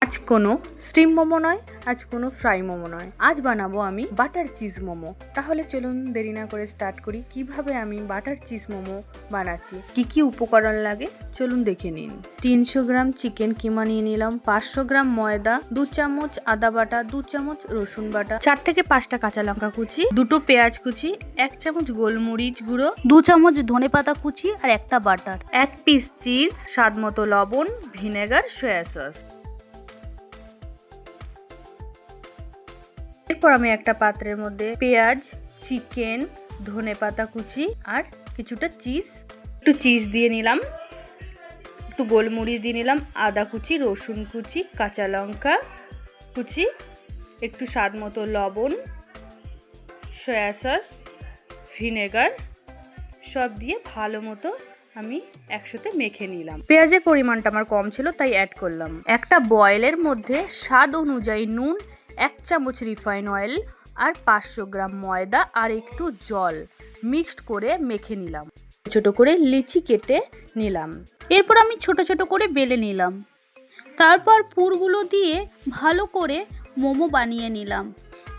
আজ কোনো স্টিম মোমো নয়, আজ কোনো ফ্রাই মোমো নয়, আজ বানাবো আমি বাটার চিজ মোমো। তাহলে চলুন দেরি না করে স্টার্ট করি কিভাবে আমি বাটার চিজ মোমো বানাচ্ছি। কি কি উপকরণ লাগে চলুন দেখে নিন। 300 গ্রাম চিকেন কিমা নিয়ে নিলাম, 500 গ্রাম ময়দা, 2 চামচ আদা বাটা, 2 চামচ রসুন বাটা, 4 থেকে 5টা কাঁচা লঙ্কা কুচি, 2টো পেঁয়াজ কুচি, 1 চামচ গোলমরিচ গুঁড়ো, 2 চামচ ধনেপাতা কুচি আর একটা বাটার, 1 পিস চিজ, স্বাদ মতো লবণ, ভিনেগার, সয়া সস। এরপর আমি একটা পাত্রের মধ্যে পেঁয়াজ, চিকেন, ধনেপাতা কুচি আর কিছুটা একটু চিজ দিয়ে নিলাম, একটু গোলমরিচ দিয়ে নিলাম, আদা কুচি, রসুন কুচি, কাঁচা লঙ্কা কুচি, একটু স্বাদ মতো লবণ, সয়া সস, ভিনেগার সব দিয়ে ভালো মতো আমি একসাথে মেখে নিলাম। পেঁয়াজের পরিমাণটা আমার কম ছিল তাই অ্যাড করলাম। একটা বয়েলের মধ্যে স্বাদ অনুযায়ী নুন, 1 চামচ রিফাইন অয়েল আর 500 গ্রাম ময়দা আর একটু জল মিক্সড করে মেখে নিলাম। ছোট করে লিচি কেটে নিলাম। এরপর আমি ছোট ছোট করে বেলে নিলাম। তারপর পুরগুলো দিয়ে ভালো করে মোমো বানিয়ে নিলাম।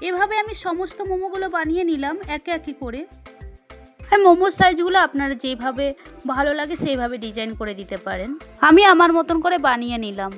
এভাবে আমি সমস্ত মোমোগুলো বানিয়ে নিলাম একে একে করে। আর মোমোর সাইজগুলো আপনারা যেভাবে ভালো লাগে সেইভাবে ডিজাইন করে দিতে পারেন। আমি আমার মতন করে বানিয়ে নিলাম।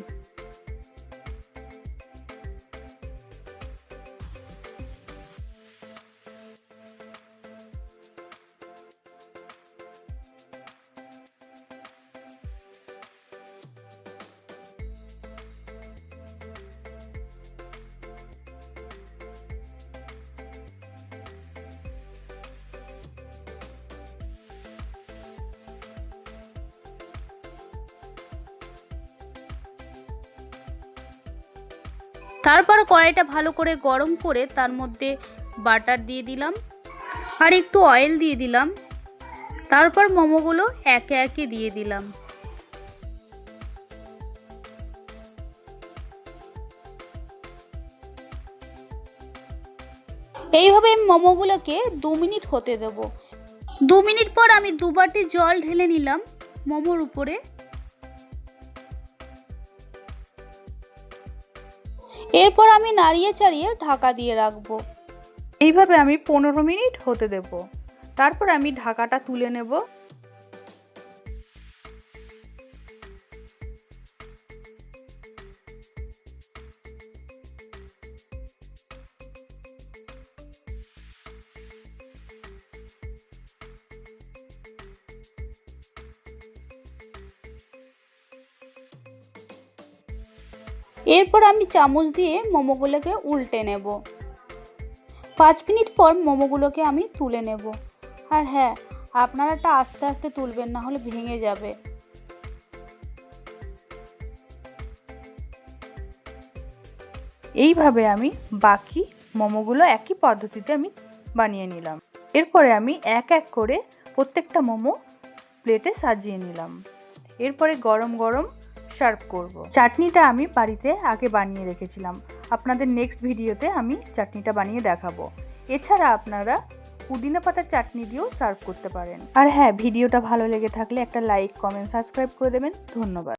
তারপর কড়াইটা ভালো করে গরম করে তার মধ্যে বাটার দিয়ে দিলাম আর একটু অয়েল দিয়ে দিলাম। তারপর মোমোগুলো একে একে দিয়ে দিলাম। এইভাবে মোমোগুলোকে 2 মিনিট হতে দেব। 2 মিনিট পর আমি 2 বাটি জল ঢেলে নিলাম মোমোর উপরে। এরপর আমি নাড়িয়ে চাড়িয়ে ঢাকা দিয়ে রাখবো। এইভাবে আমি 15 মিনিট হতে দেব। তারপর আমি ঢাকাটা তুলে নেব। এরপর আমি চামচ দিয়ে মোমোগুলোকে উল্টে নেব। 5 মিনিট পর মোমোগুলোকে আমি তুলে নেব। আর হ্যাঁ, আপনারা এটা আস্তে আস্তে তুলবেন, না হলে ভেঙে যাবে। এইভাবে আমি বাকি মোমোগুলো একই পদ্ধতিতে আমি বানিয়ে নিলাম। এরপরে আমি এক এক করে প্রত্যেকটা মোমো প্লেটে সাজিয়ে নিলাম। এরপরে গরম গরম সার্ভ করব। চাটনিটা আমি বাড়িতে আগে বানিয়ে রেখেছিলাম, আপনাদের নেক্সট ভিডিওতে আমি চাটনিটা বানিয়ে দেখাবো। এছাড়া আপনারা পুদিনা পাতার চাটনি দিয়েও সার্ভ করতে পারেন। আর হ্যাঁ, ভিডিওটা ভালো লেগে থাকলে একটা লাইক, কমেন্ট, সাবস্ক্রাইব করে দেবেন। ধন্যবাদ।